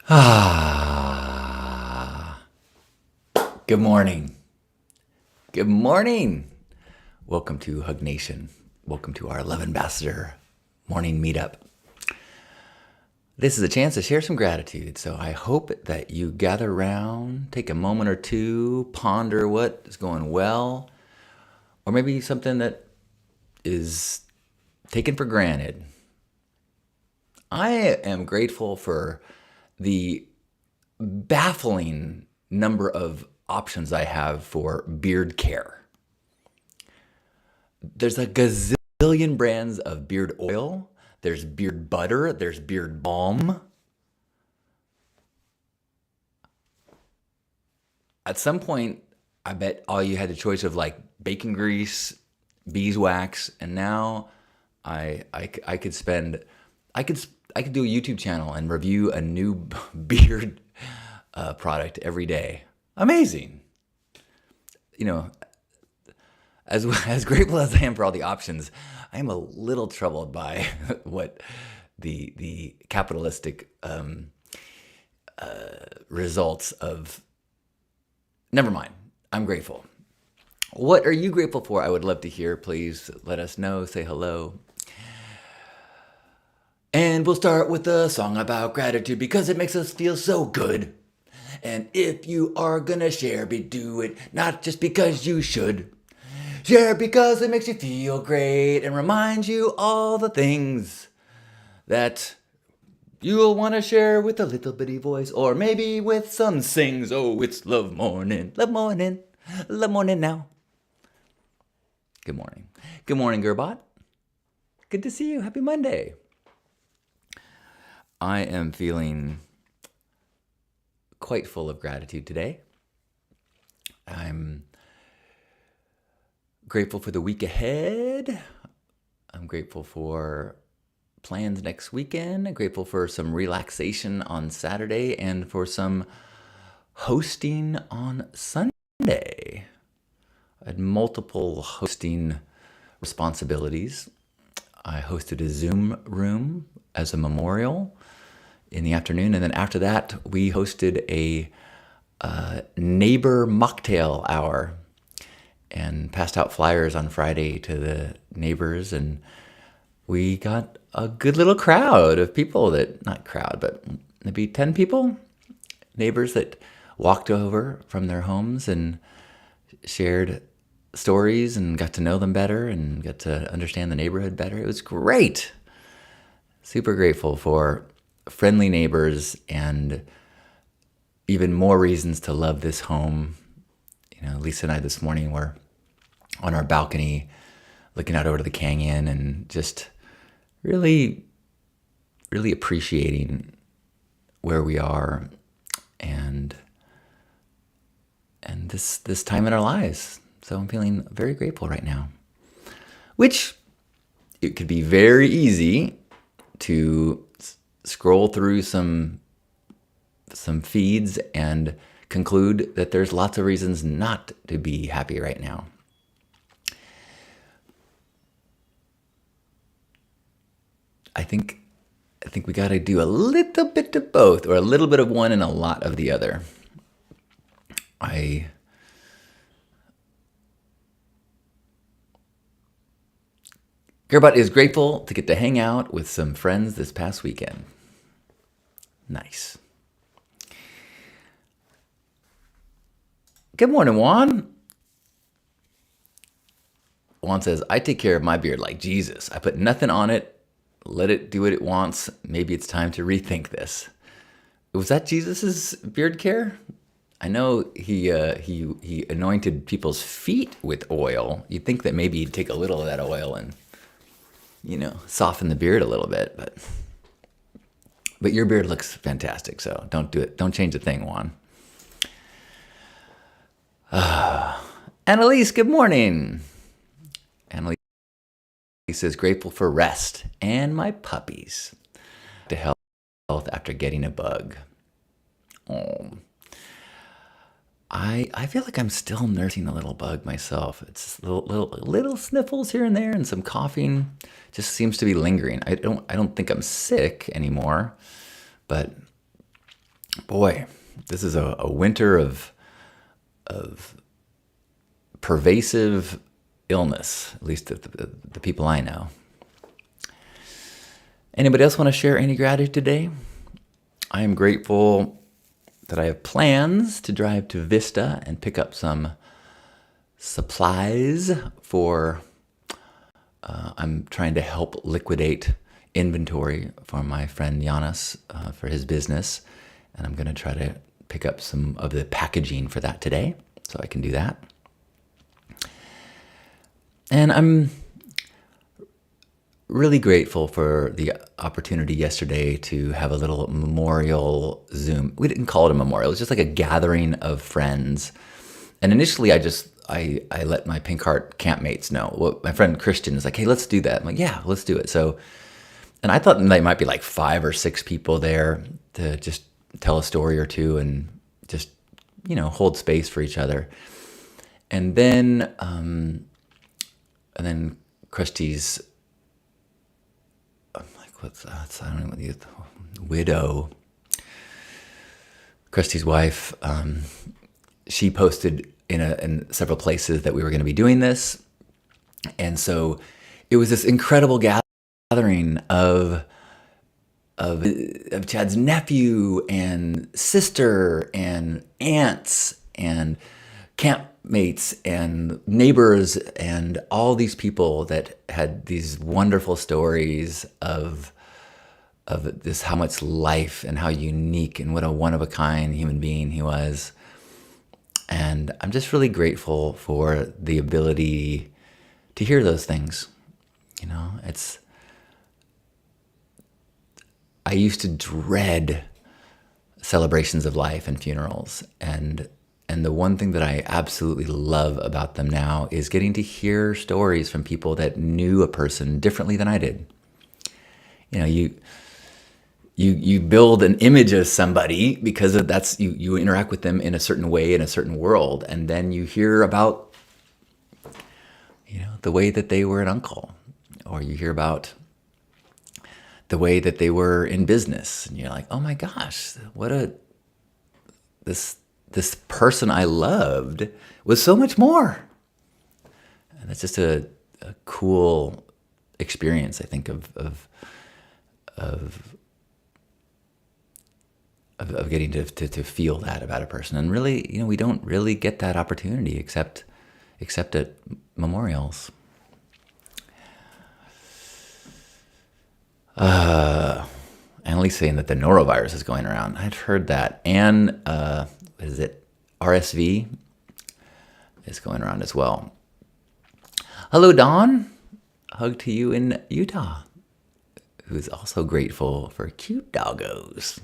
Ah, good morning. Good morning. Welcome to Hug Nation. Welcome to our Love Ambassador morning meetup. This is a chance to share some gratitude, so I hope that you gather around, take a moment or two, ponder what is going well, or maybe something that is taken for granted. I am grateful for the baffling number of options I have for beard care. There's a gazillion brands of beard oil. There's beard butter. There's beard balm. At some point, I bet all you had the choice of like bacon grease, beeswax, and now I could spend I could I could do a YouTube channel and review a new beard product every day. Amazing. You know, as grateful as I am for all the options, I am a little troubled by what the capitalistic results of. Never mind. I'm grateful. What are you grateful for? I would love to hear. Please let us know. Say hello. And we'll start with a song about gratitude because it makes us feel so good. And if you are gonna share, do it not just because you should. Share because it makes you feel great and reminds you all the things that you'll want to share with a little bitty voice or maybe with some sings. Oh, it's love morning, love morning, love morning now. Good morning. Good morning, Gerbot. Good to see you. Happy Monday. I am feeling quite full of gratitude today. I'm grateful for the week ahead. I'm grateful for plans next weekend. I'm grateful for some relaxation on Saturday and for some hosting on Sunday. I had multiple hosting responsibilities. I hosted a Zoom room as a memorial in the afternoon, and then after that, we hosted a neighbor mocktail hour and passed out flyers on Friday to the neighbors, and we got a good little crowd of people that, not crowd, but maybe 10 people, neighbors that walked over from their homes and shared stories and got to know them better and got to understand the neighborhood better. It was great. Super grateful for friendly neighbors and even more reasons to love this home. You know, Lisa and I this morning were on our balcony looking out over the canyon and just really, really appreciating where we are and this time in our lives. So I'm feeling very grateful right now. Which it could be very easy to scroll through some feeds and conclude that there's lots of reasons not to be happy right now. I think we got to do a little bit of both, or a little bit of one and a lot of the other. Gerbot is grateful to get to hang out with some friends this past weekend. Nice. Good morning, Juan. Juan says, I take care of my beard like Jesus. I put nothing on it, let it do what it wants. Maybe it's time to rethink this. Was that Jesus's beard care? I know he anointed people's feet with oil. You'd think that maybe he'd take a little of that oil and, soften the beard a little bit. But your beard looks fantastic, so don't do it. Don't change a thing, Juan. Annalise, good morning. Annalise says, grateful for rest and my puppies. To health after getting a bug. Oh. I feel like I'm still nursing a little bug myself. It's little sniffles here and there and some coughing. Just seems to be lingering. I don't think I'm sick anymore, but Boy, this is a winter of pervasive illness, at least the people I know. Anybody else want to share any gratitude today? I am grateful that I have plans to drive to Vista and pick up some supplies for, I'm trying to help liquidate inventory for my friend Giannis for his business. And I'm going to try to pick up some of the packaging for that today, so I can do that. And I'm really grateful for the opportunity yesterday to have a little memorial Zoom. We didn't call it a memorial. It was just like a gathering of friends. And initially I let my Pink Heart campmates know. Well, my friend Christian is like, hey, let's do that. I'm like, yeah, let's do it. So, and I thought there might be like 5 or 6 people there to just tell a story or two and just, hold space for each other. And then Christy's, I'm like, what's that? I don't know, the widow, Christy's wife, she posted in several places that we were going to be doing this. And so it was this incredible gathering of Chad's nephew and sister and aunts and campmates and neighbors and all these people that had these wonderful stories of this, how much life and how unique and what a one-of-a-kind human being he was. And I'm just really grateful for the ability to hear those things. I used to dread celebrations of life and funerals, and the one thing that I absolutely love about them now is getting to hear stories from people that knew a person differently than I did. You build an image of somebody because that's you interact with them in a certain way in a certain world, and then you hear about the way that they were an uncle, or you hear about the way that they were in business, and you're like, oh my gosh, this person I loved was so much more. And that's just a cool experience, I think, of getting to feel that about a person. And really, we don't really get that opportunity except at memorials. Annalise saying that the norovirus is going around. I'd heard that. And is it RSV is going around as well. Hello, Dawn. Hug to you in Utah, who's also grateful for cute doggos.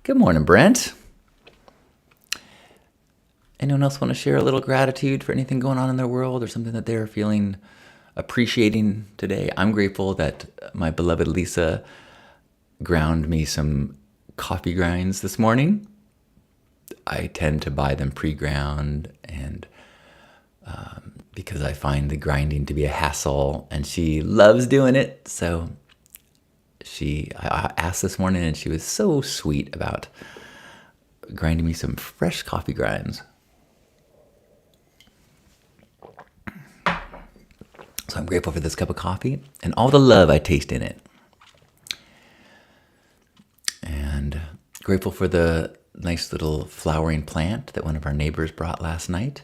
Good morning, Brent. Anyone else want to share a little gratitude for anything going on in their world or something that they're feeling appreciating today? I'm grateful that my beloved Lisa ground me some coffee grinds this morning. I tend to buy them pre-ground, and because I find the grinding to be a hassle, and she loves doing it. So I asked this morning, and she was so sweet about grinding me some fresh coffee grinds. So I'm grateful for this cup of coffee and all the love I taste in it. And grateful for the nice little flowering plant that one of our neighbors brought last night.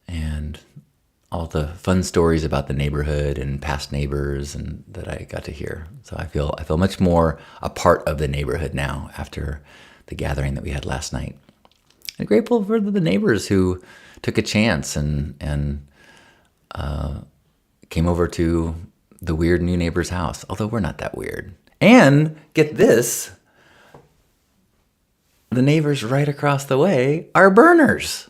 And all the fun stories about the neighborhood and past neighbors and that I got to hear. So I feel much more a part of the neighborhood now after the gathering that we had last night. And grateful for the neighbors who took a chance and came over to the weird new neighbor's house, although we're not that weird. And get this, the neighbors right across the way are burners.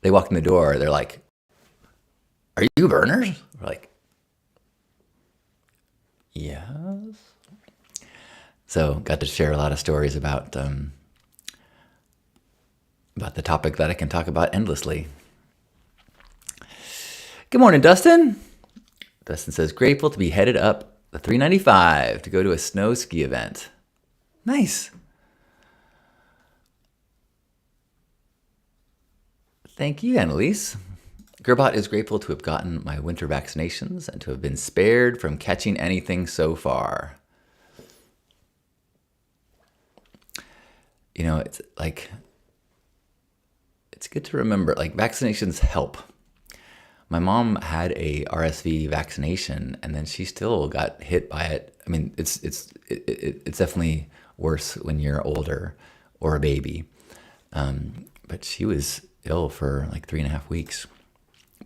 They walk in the door, they're like, are you burners? We're like, yes. So got to share a lot of stories about the topic that I can talk about endlessly. Good morning, Dustin. Dustin says, grateful to be headed up the $395 to go to a snow ski event. Nice. Thank you, Annalise. Gerbot is grateful to have gotten my winter vaccinations and to have been spared from catching anything so far. You know, it's good to remember, like, vaccinations help. My mom had a RSV vaccination, and then she still got hit by it. I mean, it's definitely worse when you're older or a baby. But she was ill for like 3.5 weeks.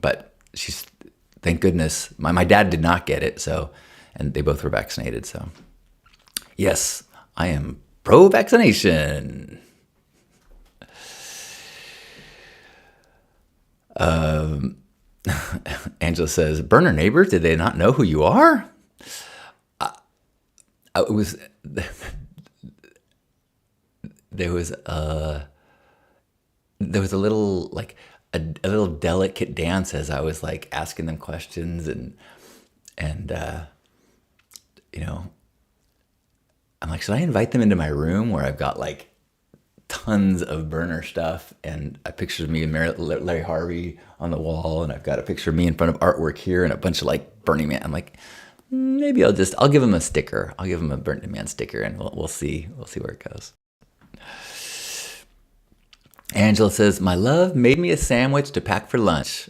But she's, thank goodness, my dad did not get it. So, and they both were vaccinated. So, yes, I am pro-vaccination. Angela says, burner neighbors, did they not know who you are? It was there was a little, like, a little delicate dance as I was like asking them questions, and you know, I'm like, should I invite them into my room where I've got like tons of burner stuff, and a picture of me and Larry Harvey on the wall, and I've got a picture of me in front of artwork here, and a bunch of like Burning Man. I'm like, maybe I'll give them a sticker. I'll give them a Burning Man sticker, and we'll see where it goes. Angela says, my love made me a sandwich to pack for lunch.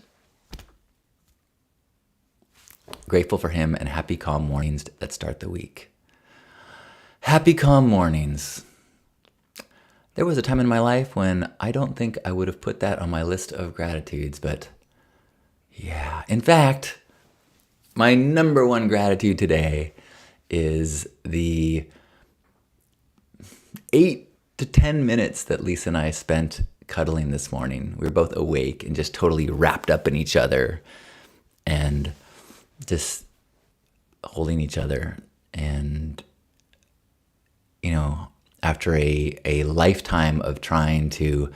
Grateful for him, and happy calm mornings that start the week. Happy calm mornings. There was a time in my life when I don't think I would have put that on my list of gratitudes, but yeah. In fact, my number one gratitude today is the 8 to 10 minutes that Lisa and I spent cuddling this morning. We were both awake and just totally wrapped up in each other and just holding each other. And, you know, after a lifetime of trying to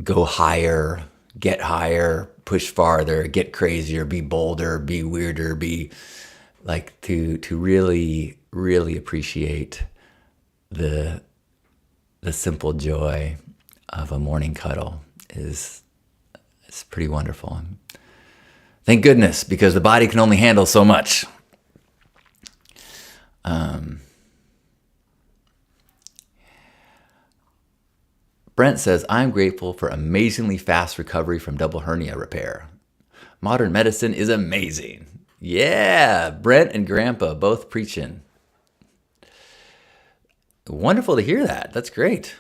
go higher, get higher, push farther, get crazier, be bolder, be weirder, be like, to really, really appreciate the simple joy of a morning cuddle is pretty wonderful. Thank goodness, because the body can only handle so much. Brent says, I'm grateful for amazingly fast recovery from double hernia repair. Modern medicine is amazing. Yeah, Brent and Grandpa both preaching. Wonderful to hear that. That's great.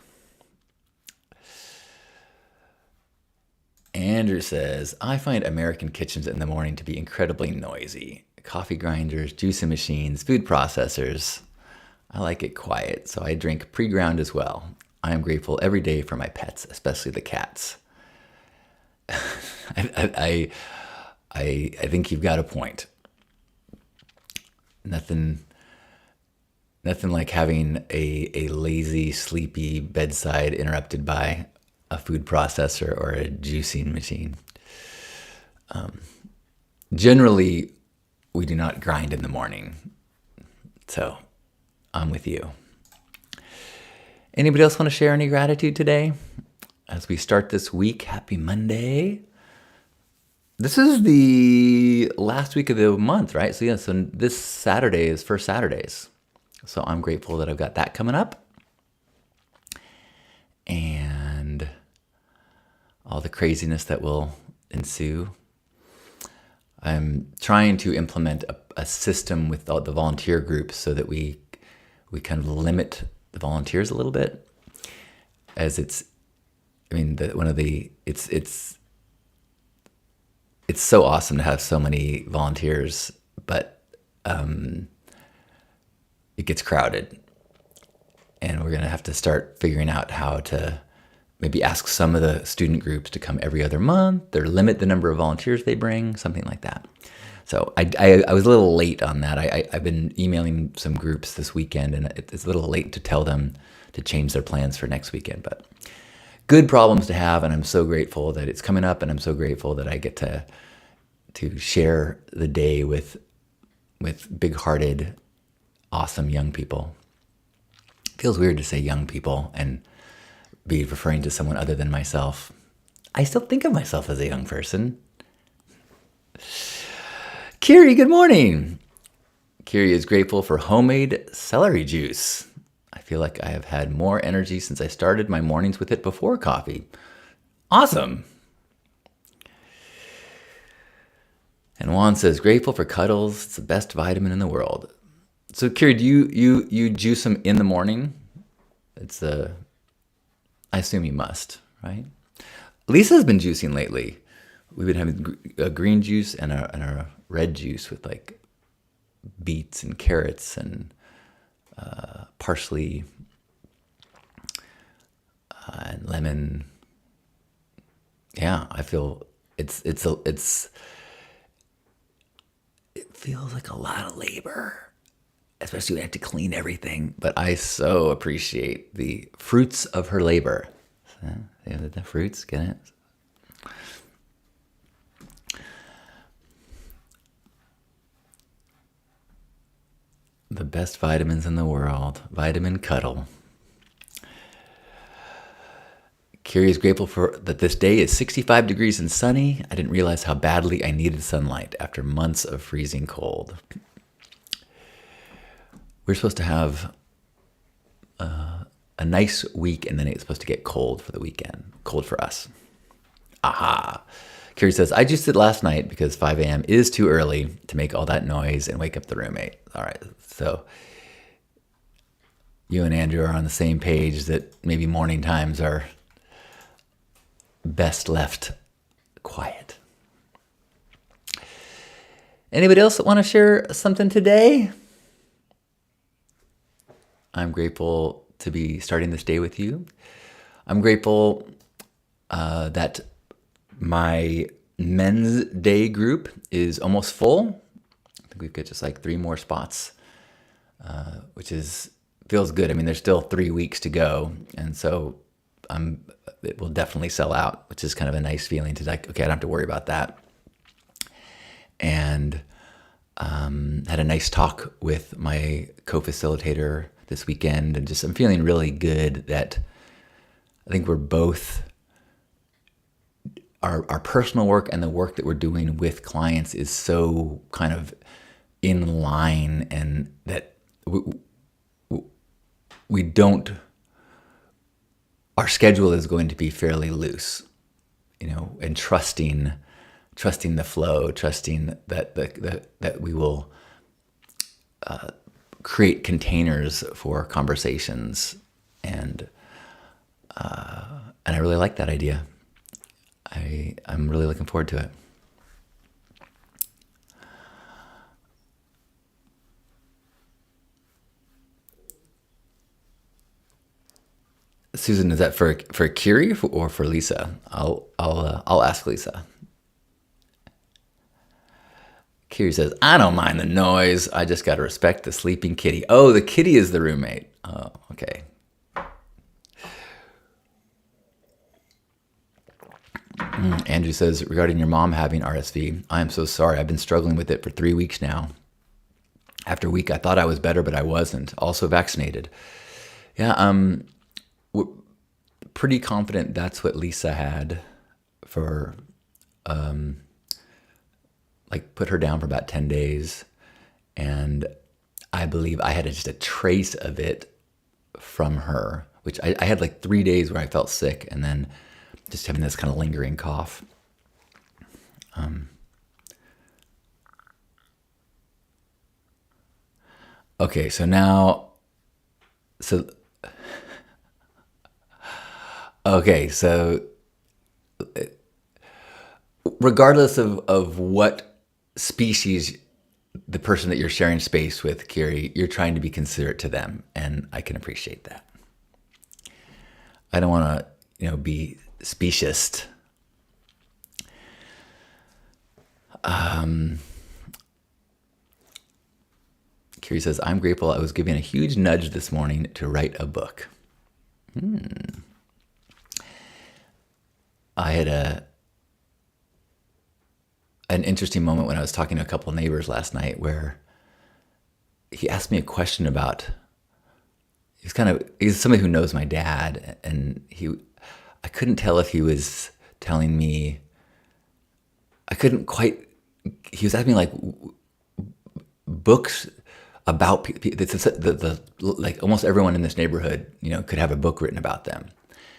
Andrew says, I find American kitchens in the morning to be incredibly noisy. Coffee grinders, juicing machines, food processors. I like it quiet, so I drink pre-ground as well. I am grateful every day for my pets, especially the cats. I think you've got a point. Nothing like having a lazy, sleepy bedside interrupted by a food processor or a juicing machine. Generally, we do not grind in the morning. So, I'm with you. Anybody else want to share any gratitude today? As we start this week, happy Monday. This is the last week of the month, right? So yeah, so this Saturday is First Saturdays. So I'm grateful that I've got that coming up. And all the craziness that will ensue. I'm trying to implement a system with all the volunteer groups so that we kind of limit the volunteers a little bit. As it's so awesome to have so many volunteers, but it gets crowded. And we're going to have to start figuring out how to maybe ask some of the student groups to come every other month, or limit the number of volunteers they bring, something like that. So I was a little late on that. I've been emailing some groups this weekend, and it's a little late to tell them to change their plans for next weekend. But good problems to have, and I'm so grateful that it's coming up, and I'm so grateful that I get to share the day with with big-hearted, awesome young people. Feels weird to say young people and be referring to someone other than myself. I still think of myself as a young person. Kiri, good morning. Kiri is grateful for homemade celery juice. I feel like I have had more energy since I started my mornings with it before coffee. Awesome. And Juan says, grateful for Cuddles. It's the best vitamin in the world. So Kiri, do you juice them in the morning? I assume you must, right? Lisa's been juicing lately. We've been having a green juice and a red juice with like beets and carrots and parsley and lemon. Yeah, I feel it feels like a lot of labor, especially when I have to clean everything. But I so appreciate the fruits of her labor. The fruits, get it? The best vitamins in the world. Vitamin Cuddle. Kiri is grateful for that this day is 65 degrees and sunny. I didn't realize how badly I needed sunlight after months of freezing cold. We're supposed to have a nice week, and then it's supposed to get cold for the weekend. Cold for us. Aha. Kiri says, I juiced it last night because 5 a.m. is too early to make all that noise and wake up the roommate. All right, so you and Andrew are on the same page that maybe morning times are best left quiet. Anybody else want to share something today? I'm grateful to be starting this day with you. I'm grateful that my men's day group is almost full. I think we've got just like 3 more spots, which feels good. I mean, there's still 3 weeks to go, and so it will definitely sell out, which is kind of a nice feeling to like, okay, I don't have to worry about that. And had a nice talk with my co-facilitator this weekend, and I'm feeling really good that I think we're both, our personal work and the work that we're doing with clients is so kind of in line, and that we don't, our schedule is going to be fairly loose, and trusting the flow, trusting that we will create containers for conversations, and I really like that idea. I'm really looking forward to it. Susan, is that for Kiri or for Lisa? I'll ask Lisa. Kiri says, I don't mind the noise. I just got to respect the sleeping kitty. Oh, the kitty is the roommate. Oh, okay. Andrew says, regarding your mom having RSV, I am so sorry. I've been struggling with it for 3 weeks now. After a week, I thought I was better, but I wasn't. Also vaccinated. Yeah, we're pretty confident that's what Lisa had for, put her down for about 10 days. And I believe I had just a trace of it from her, which I had like 3 days where I felt sick, and then just having this kind of lingering cough. Okay, so regardless of what species the person that you're sharing space with, Kiri, you're trying to be considerate to them, and I can appreciate that. I don't want to, be speciest. Kiri says, I'm grateful I was given a huge nudge this morning to write a book. I had an interesting moment when I was talking to a couple of neighbors last night where he asked me a question about. He's somebody who knows my dad, and I couldn't tell if he was telling me. I couldn't quite. He was asking me like books about like almost everyone in this neighborhood, could have a book written about them.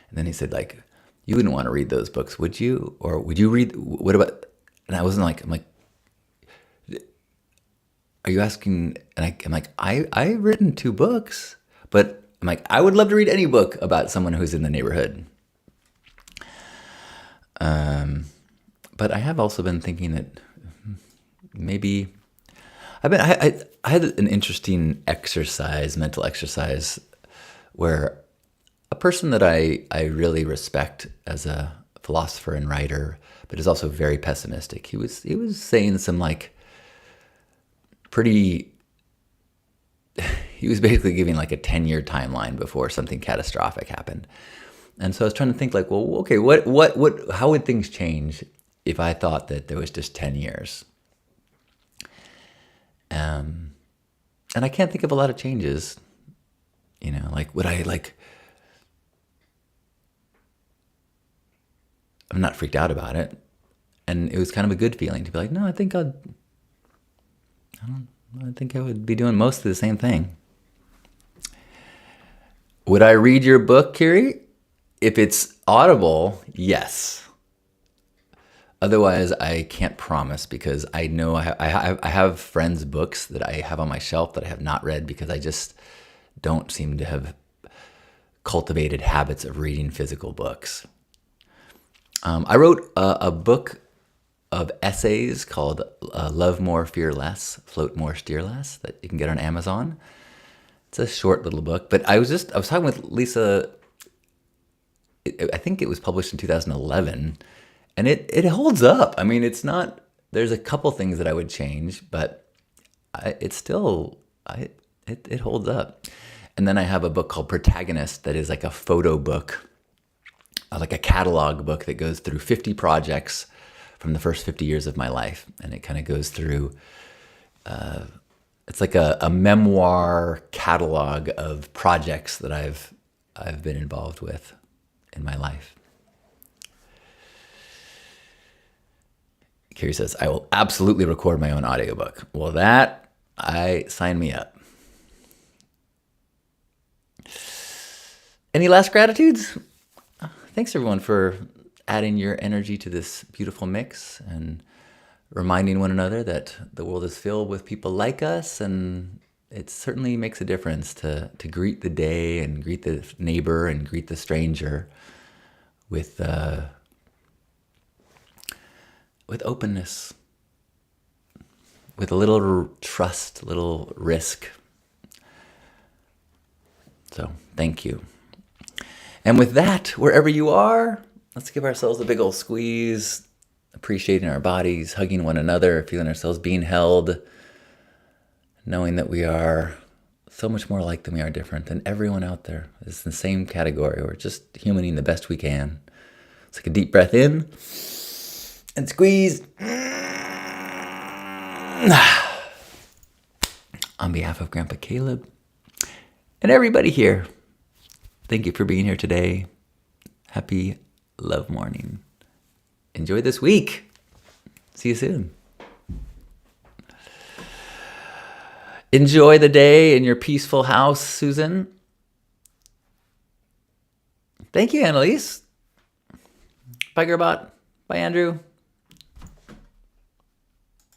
And then he said like, you wouldn't want to read those books, would you? Or would you read? What about? And I'm like, are you asking? And I'm like, I've written 2 books, but I'm like, I would love to read any book about someone who's in the neighborhood. But I have also been thinking that maybe I had an interesting mental exercise, where a person that I really respect as a philosopher and writer, but is also very pessimistic. He was saying some like pretty. He was basically giving like a 10-year timeline before something catastrophic happened. And so I was trying to think like, well, okay, how would things change if I thought that there was just 10 years? And I can't think of a lot of changes, like would I like, I'm not freaked out about it. And it was kind of a good feeling to be like, no, I think I would be doing mostly the same thing. Would I read your book, Kiri? If it's Audible, yes. Otherwise, I can't promise, because I know I have friends' books that I have on my shelf that I have not read because I just don't seem to have cultivated habits of reading physical books. I wrote a book of essays called Love More, Fear Less, Float More, Steer Less, that you can get on Amazon. It's a short little book, but I was talking with Lisa. I think it was published in 2011, and it holds up. I mean, it's not. There's a couple things that I would change, but it holds up. And then I have a book called Protagonist that is like a photo book, like a catalog book that goes through 50 projects from the first 50 years of my life, and it kind of goes through. It's like a memoir catalog of projects that I've been involved with in my life. Kiri says, I will absolutely record my own audiobook. Well, sign me up. Any last gratitudes? Thanks everyone for adding your energy to this beautiful mix and reminding one another that the world is filled with people like us, and it certainly makes a difference to greet the day and greet the neighbor and greet the stranger with openness, with a little trust, a little risk. So thank you. And with that, wherever you are, let's give ourselves a big old squeeze, appreciating our bodies, hugging one another, feeling ourselves being held, knowing that we are so much more alike than we are different, and everyone out there is in the same category. We're just humaning the best we can. Let's take a deep breath in and squeeze. On behalf of Grandpa Caleb and everybody here, thank you for being here today. Happy Love Morning. Enjoy this week. See you soon. Enjoy the day in your peaceful house, Susan. Thank you, Annalise. Bye, Gerbot. Bye, Andrew.